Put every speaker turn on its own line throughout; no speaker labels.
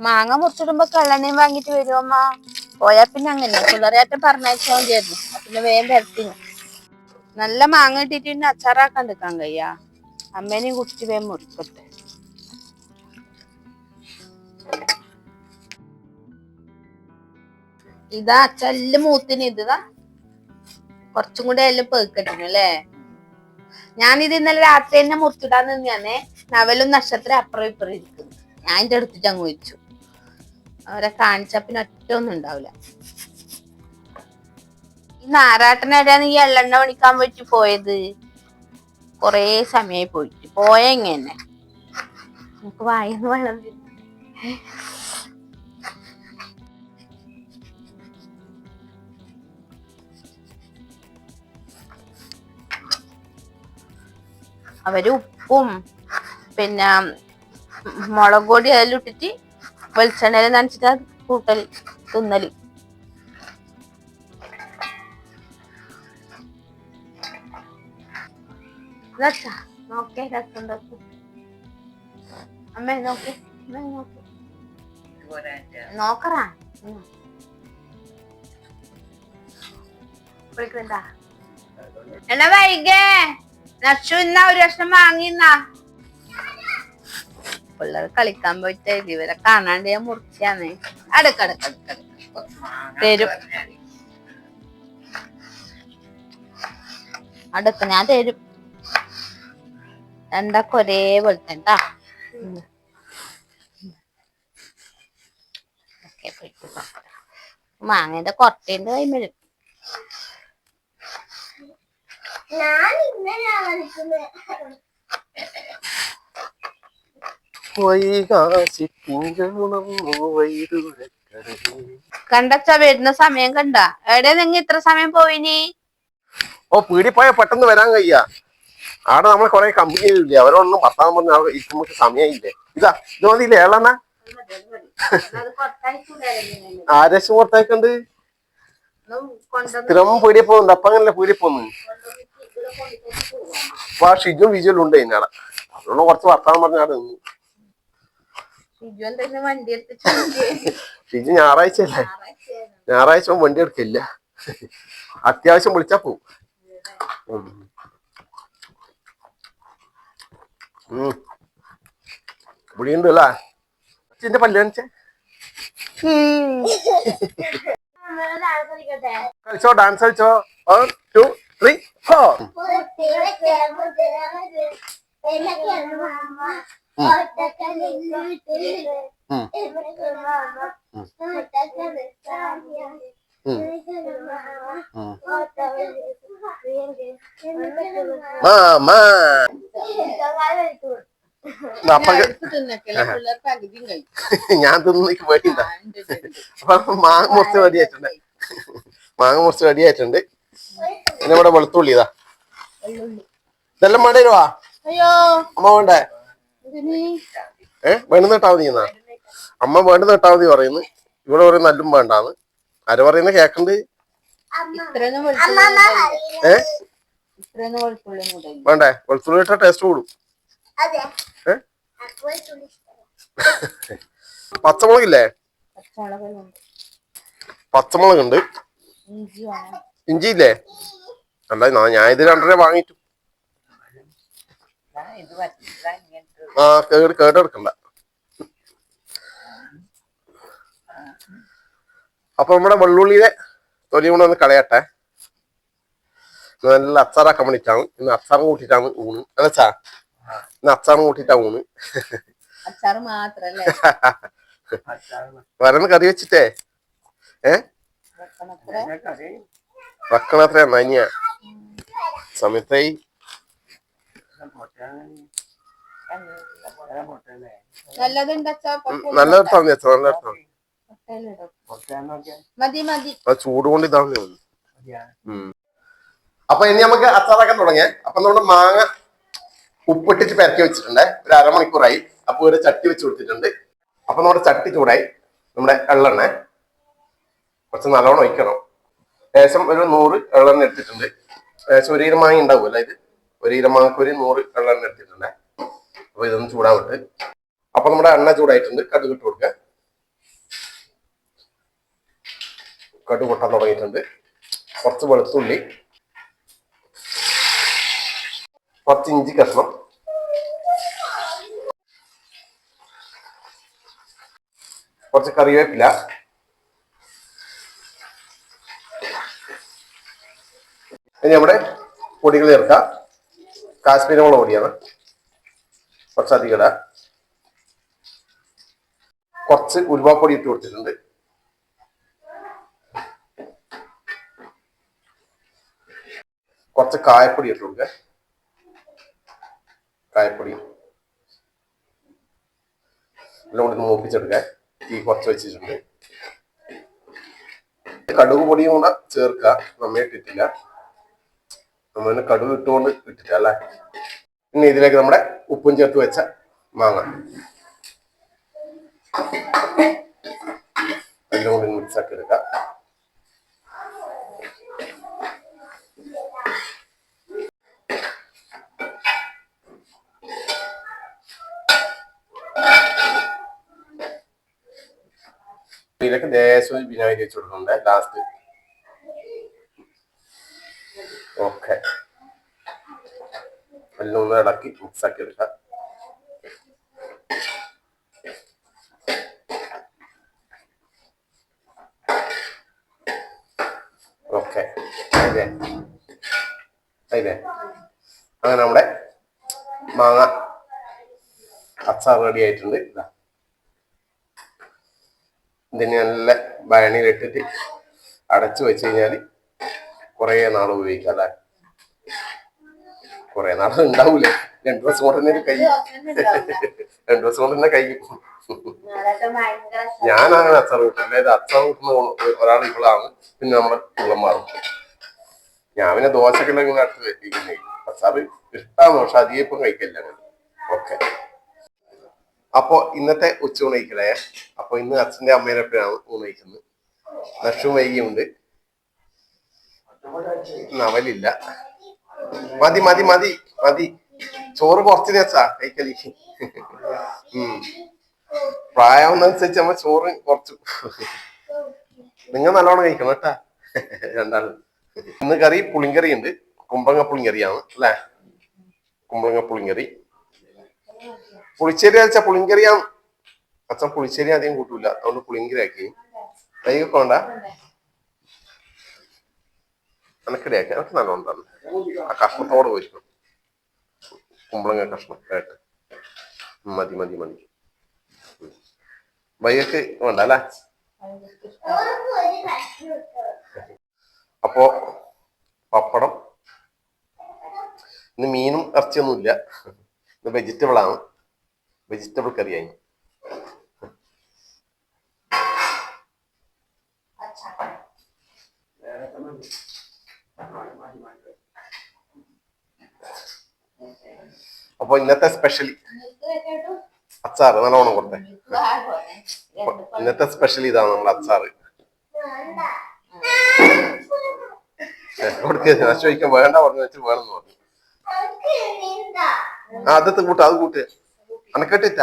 മാങ്ങ മുറിച്ചിടുമ്പോ കള്ളെണ്ണയും വാങ്ങിട്ട് വരുമമ്മ. പോയാ പിന്നെ അങ്ങനെ പിള്ളേരായിട്ടും പറഞ്ഞയച്ചാൽ മതിയായിരുന്നു. പിന്നെ വേഗം വരത്തി. നല്ല മാങ്ങ കിട്ടിട്ട് പിന്നെ അച്ചാറാക്കാൻ എടുക്കാൻ കഴിയാ. അമ്മേനെയും കുടിച്ച് വേഗം മുറിക്കട്ടെ. ഇതാ അച്ചല് മൂത്തിന് ഇതാ കുറച്ചും കൂടെ എല്ലാം പേക്കട്ടിന് അല്ലേ. ഞാനിത് ഇന്നലെ രാത്രി തന്നെ മുറിച്ചിടാൻ തന്നെയാന്നേ. നവലും നക്ഷത്രം അപ്പുറം ഇപ്പുറം ഇരിക്കുന്നു. ഞാൻ എന്റെ അടുത്തിട്ട് അങ്ങ് വെച്ചു. അവരെ കാണിച്ച പിന്നെ ഒറ്റ ഒന്നും ഉണ്ടാവില്ല. ഈ നാരാട്ടനെവിടെയാണ് ഈ എള്ളെണ്ണ പണിക്കാൻ പറ്റി പോയത്? കൊറേ സമയമായി പോയിട്ട്. പോയ ഇങ്ങനെ നമുക്ക് വായന്ന് വെള്ളം. അവര് ഉപ്പും പിന്നെ മുളക് പൊടി അതെല്ലാം ഇട്ടിട്ട് വെളിച്ചെണ്ണയിൽ നനച്ചിട്ട് കൂട്ടല് തിന്നല്. നോക്കേ രസം. അമ്മേ നോക്കേ നോക്കറാ. എന്നാ വൈകേ നച്ചു ഇന്നാ ഒരു കഷ്ണം വാങ്ങിന്നാ. പിള്ളേർ കളിക്കാൻ പോയിട്ട് ഇവരെ കാണാണ്ട് ഞാൻ മുറിച്ചാന്ന്. അടുക്കടുക്കടുക്ക തരും. അടുക്ക ഞാൻ തരും. രണ്ടൊക്കെ ഒരേപോലെ തന്നെ. മാങ്ങന്റെ കൊട്ടേന്റെ കൈമരും. കണ്ടച്ചാ വരുന്ന സമയം കണ്ട. എവിടെ നിങ്ങ ഇത്ര സമയം പോയിനി?
പീടി പോയാൽ പെട്ടെന്ന് വരാൻ കഴിയാ. ആടെ നമ്മളെ കൊറേ കമ്പനിയില്ലേ, അവരൊന്നും പത്താൻ പറഞ്ഞ ഇരിക്കുമ്പോ സമയമില്ലേ. ഇത് മതിയില്ലേ ഏളെണ്ണ? ആരേശം പുറത്തേക്കുണ്ട്. സ്ഥിരം പീടിയ പോകുന്നുണ്ട്. അപ്പൊ അങ്ങനല്ലേ പീടിയ പോന്നു. അപ്പൊ ആ ഷിജും വിജുലും ഉണ്ട് അതിനാടെ. അതുകൊണ്ട് കുറച്ച് വർത്താനം പറഞ്ഞ ആടെ നിന്നു. ഷിജു ഞായറാഴ്ച അല്ലേ, ഞായറാഴ്ച വണ്ടി എടുക്കില്ല. അത്യാവശ്യം വിളിച്ചാ പോവും. ഇവിടെയുണ്ട് അല്ലേ അച്ഛന്റെ പല്ല് കാണിച്ചേ. കളിച്ചോ, ഡാൻസ് കളിച്ചോ. 1 2 3 4. മാമാ ഞാൻ തിന്നേക്ക് പോയിണ്ട. അപ്പൊ മാങ്ങ മുറിച്ച് റെഡിയായിട്ടുണ്ട്. മാങ്ങ മുറിച്ച് റെഡിയായിട്ടുണ്ട്. പിന്നെ ഇവിടെ വെളുത്തുള്ളി ഇതാ. ഇതെല്ലാം വേണ്ടി വരുവാ അമ്മ വേണ്ടേ? വേണ്ടുന്ന ഇട്ടാ മതി എന്നാ അമ്മ വേണ്ടുന്ന ഇട്ടാ മതി പറയുന്നു. ഇവിടെ പറയുന്ന നല്ലും വേണ്ടാന്ന്. ആര് പറയുന്ന കേക്കണ്ട്? വേണ്ടേ? വെളുത്തുള്ളി ഇട്ടാ ടേസ്റ്റ് കൂടും. പച്ചമുളകില്ലേ? പച്ചമുളകുണ്ട്. ഇഞ്ചിയില്ലേ? അല്ല ഞാൻ ഇത് 2 വാങ്ങിട്ടു. കേടെടുക്കണ്ട. അപ്പൊ നമ്മുടെ വെള്ളുള്ളിയെ തൊലി കൊണ്ട് ഒന്ന് കളയട്ടെ. നല്ല അച്ചാറാക്കാൻ വേണ്ടിട്ടാണ്. ഇന്ന് അച്ചാറും കൂട്ടിട്ടാണ് ഊണ്. അല്ലച്ചാ ഇന്ന് അച്ചാറും കൂട്ടിട്ടാ ഊണ്. വരന്ന് കറി വെച്ചിട്ടേ വെക്കണത്ര നനിയ സമയത്തായി. നല്ലതെടുത്താ മതി അച്ഛാ, നല്ലതെടുത്താ മതി. ചൂട് കൊണ്ട് ഇതാണ്. അപ്പൊ ഇനി നമുക്ക് അച്ചാറാക്കാൻ തുടങ്ങിയ. അപ്പൊ നമ്മുടെ മാങ്ങ ഉപ്പിട്ടിട്ട് പരക്കി വെച്ചിട്ടുണ്ട്. ഒരു അരമണിക്കൂറായി. അപ്പൊ ഒരു ചട്ടി വെച്ച് കൊടുത്തിട്ടുണ്ട്. അപ്പൊ നമ്മുടെ ചട്ടി ചൂടായി. നമ്മുടെ എള്ളെണ്ണ കുറച്ച് നല്ലോണം ഒഴിക്കണം. ഏകദേശം ഒരു 100 എള്ളെണ്ണ എടുത്തിട്ടുണ്ട്. ഏകദേശം 1 കിലോ മാങ്ങ ഉണ്ടാവുമല്ലോ. ഇത് 1 കിലോ മാങ്ങക്ക് ഒരു 100 എള്ളെണ്ണ എടുത്തിട്ടുണ്ട്. അപ്പൊ ഇതൊന്ന് ചൂടാവിട്ട്. അപ്പൊ നമ്മുടെ എണ്ണ ചൂടായിട്ടുണ്ട്. കടുക് ഇട്ട് കൊടുക്കുക. കടു പൊട്ടാൻ തുടങ്ങിയിട്ടുണ്ട്. കുറച്ച് വെളുത്തുള്ളി, കുറച്ച് ഇഞ്ചി കഷ്ണം, കുറച്ച് കറിവേപ്പില, ഇനി നമ്മുടെ പൊടികൾ ചേർക്കാം. കാശ്മീരി മുളക് പൊടിയാണ്, കുറച്ചധികം ഇടാം. കുറച്ച് ഉലുവാപ്പൊടി ഇട്ട് കൊടുത്തിട്ടുണ്ട്. കുറച്ച് കായപ്പൊടി ഇട്ട് കൊടുക്കുക. കായപ്പൊടി എല്ലാം കൂടി മൂപ്പിച്ചെടുക്കാൻ തീ കുറച്ച് വെച്ചിട്ടുണ്ട്. കടുക് പൊടിയും കൂടെ ചേർക്കുക. നന്നായിട്ട് ഇട്ടില്ല, നമ്മൾ കടുക് ഇട്ടുകൊണ്ട് ഇട്ടില്ല അല്ലേ. ഇനി ഇതിലേക്ക് നമ്മുടെ ഉപ്പും ചേർത്ത് വെച്ച മാങ്ങ എല്ലാം കൂടി മിക്സ് ആക്കി എടുക്കാം. ഇതിലേക്ക് ലേശം വിനാഗിരി വെച്ച് കൊടുക്കുന്നുണ്ട് ലാസ്റ്റ്. ഓക്കെ, എല്ലാം ഒന്ന് ഇളക്കി മിക്സ് ആക്കി എടുക്കാം. ഓക്കെ, അതെ അതെ. അങ്ങനെ നമ്മുടെ മാങ്ങ അച്ചാർ റെഡി ആയിട്ടുണ്ട്. ഇതിന് നല്ല ഭയണിയിലിട്ടിട്ട് അടച്ചു വെച്ച് കഴിഞ്ഞാൽ കുറേ നാൾ ഉപയോഗിക്കാം അല്ലേ. കുറേ നാൾ ഉണ്ടാവൂലേ, 2 ദിവസം കൊണ്ട് തന്നെ കഴിയും. 2 ദിവസം കൊണ്ട് തന്നെ കഴിക്കും. ഞാൻ അങ്ങനെ അച്ചാർ കൂട്ടും. അതായത് അച്ചാർ കൂട്ടുന്ന ഒരാൾ ഇവളാണ്, പിന്നെ നമ്മുടെ പിള്ളമാറും. ഞാൻ പിന്നെ ദോശക്കെല്ലാം ഇങ്ങനെ അടുത്ത് വെക്കുന്നേ. അച്ചാർ ഇഷ്ടമാണ്, പക്ഷെ അധികം ഇപ്പം കഴിക്കില്ല അങ്ങനെ. ഓക്കെ, അപ്പൊ ഇന്നത്തെ ഉച്ചയൂണ് കഴിക്കലേ. അപ്പൊ ഇന്ന് അച്ഛന്റെ അമ്മേനെ എപ്പോഴാണ് ഊണ് കഴിക്കുന്നത്. നഷും വൈകിയുണ്ട്, നവലില്ല. മതി മതി മതി മതി, ചോറ് കുറച്ച് വെച്ചാ കഴിക്കലി. പ്രായമാവുന്നതനുസരിച്ച് നമ്മ ചോറ് കുറച്ചു. നിങ്ങൾ നല്ലോണം കഴിക്കണം കേട്ടാ രണ്ടാളും. ഇന്ന് കറി പുളിങ്കറി ഉണ്ട്, കുമ്പളങ്ങ പുളിങ്കറിയാണ് അല്ലേ. കുമ്പളങ്ങ പുളിങ്കറി. പുളിശ്ശേരി വെച്ചാൽ പുളിങ്കറിയാണ്. അച്ഛൻ പുളിശ്ശേരി അധികം കൂട്ടൂല, അതുകൊണ്ട് പുളിങ്കറി ആക്കി. കൈകൊക്കെ വേണ്ട, എനക്കിടയാക്കി. എനിക്ക് നല്ലോണം തന്നെ ആ കഷ്ണത്തോടെ പോയിരിക്കും. കുമ്പളങ്ങ കഷ്ണം ആയിട്ട് മതി മതി മതി. വൈകക്ക് വേണ്ട അല്ലേ. അപ്പോ പപ്പടം. ഇന്ന് മീനും ഇറച്ചിയൊന്നുമില്ല, ഇത് വെജിറ്റബിൾ ആണ്. വെജിറ്റബിൾ കറിയായി. അപ്പൊ ഇന്നത്തെ സ്പെഷ്യൽ അച്ചാറ് നല്ലോണം കൊടുത്തേ. ഇന്നത്തെ സ്പെഷ്യൽ ഇതാണ് നമ്മുടെ അച്ചാറ്. ചോദിക്കാൻ വേണ്ട പറഞ്ഞു വെച്ച് വേണമെന്ന് പറഞ്ഞു. അത് കൂട്ട, അത് കൂട്ട്, അനക്കെട്ടിട്ട.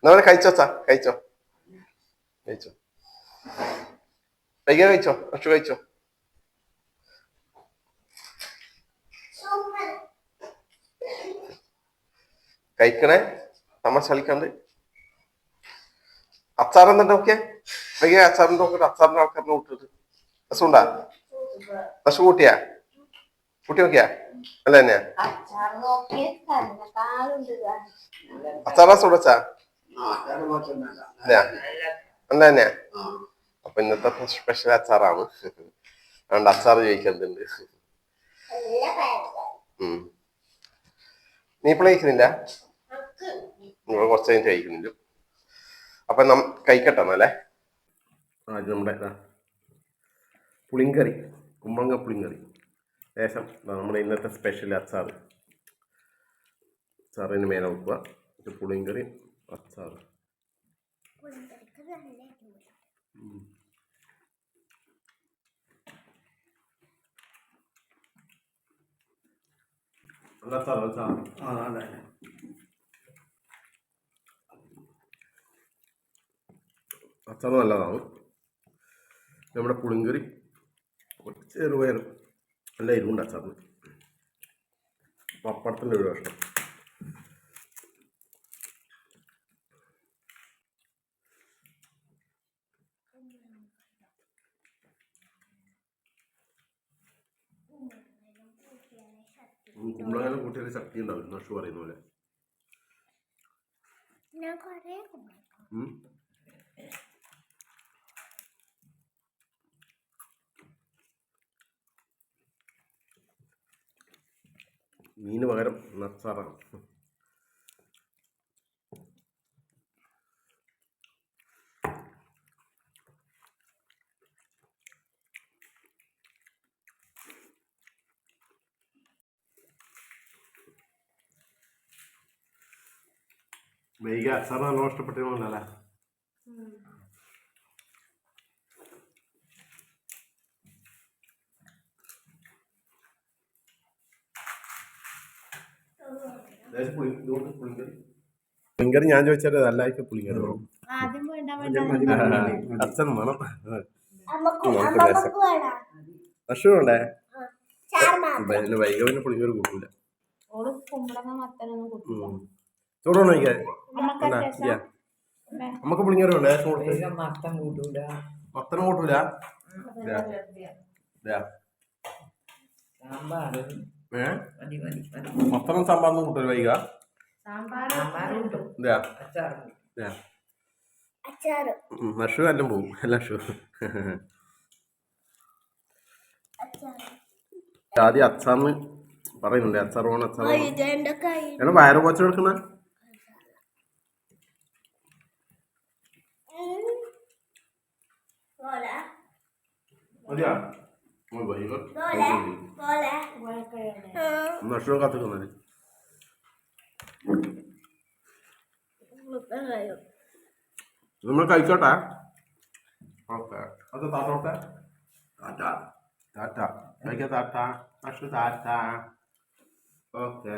നമ്മള് കഴിച്ചോച്ചാ, കഴിച്ചോ കഴിച്ചോ, വൈകി കഴിച്ചോ, അക്ഷു കഴിച്ചോ. കഴിക്കണേ, തമാശ കളിക്കാണ്ട്. അച്ചാറെന്താ നോക്കിയേ, വൈകി അച്ചാറിന്റെ നോക്കിട്ട് അച്ചാറിന്റെ ആൾക്കാരിനെ കൂട്ടിട്ട് രസമുണ്ടാ. രസം കൂട്ടിയാ, കൂട്ടി നോക്കിയാ അല്ല തന്നെയാ. അച്ചാർ രസം ഉടച്ചാ അല്ല തന്നെയാ. അപ്പൊ ഇന്നത്തെ സ്പെഷ്യൽ അച്ചാറാണ്, അതുകൊണ്ട് അച്ചാർ ചോദിക്കുന്നുണ്ട്. നീ ഇപ്പോൾ കഴിക്കുന്നില്ല, നിങ്ങൾ കുറച്ച് കഴിഞ്ഞിട്ട് കഴിക്കുന്നില്ല. അപ്പൊ കഴിക്കട്ടെ എന്നല്ലേ. ഇത് നമ്മുടെ പുളിങ്കറി, കുമ്പളങ്ങ പുളിങ്കറി. ശേഷം നമ്മുടെ ഇന്നത്തെ സ്പെഷ്യൽ അച്ചാർ. അച്ചാറിന് മേലെ വെക്കുക. ഇത് പുളിങ്കറി അച്ചാർ. നല്ല അച്ചാർ. അച്ചാർ നല്ലതാണ്. നമ്മുടെ പുളിങ്കറി ചെറുപയറും നല്ല എരിവുണ്ട് അച്ചാറിന്. പപ്പടത്തിൻ്റെ ഒരു കഷ്ണം. കുമ്പളങ്ങ കൂട്ടിയാൽ ശക്തി ഉണ്ടാവും, നഷു പറയുന്ന പോലെ. മീന് പകരം നച്ചാറാണ്. വൈകി അച്ചാർ നല്ലോണം ഇഷ്ടപ്പെട്ടിരുന്നല്ലേ? പുളിങ്കറി ഞാൻ ചോദിച്ചാൽ നല്ലതായിട്ട് പുളിങ്കറി വേണം. അച്ഛൻ വേണം. നഷു വേണ്ടേ? വൈകി പിന്നെ പുളിങ്കറി കൂട്ടില്ല. ചോറാണോ കഴിക്കാൻ? നമുക്ക് പുളിങ്കറി വേണ്ടേ? മത്തനും കൂട്ടൂല. മത്തനും സാമ്പാറിനും കൂട്ടൂല വൈക? നഷു എല്ലാം പോവും. നഷു ആദ്യം അച്ചാറിന് പറയുന്നുണ്ട്. അച്ചാർ വേണം, അച്ചാർ വേണം. വയറ് പോച്ച എടുക്കുന്ന മതിയാ? നഷു കാത്തുക്കുന്നത് നമ്മൾ കഴിച്ചോട്ടെ. ഓക്കെ, അത് താത്തോട്ടെ. ടാറ്റ ടാറ്റ കഴിക്കാം. ടാറ്റ നഷു ടാറ്റ. ഓക്കെ.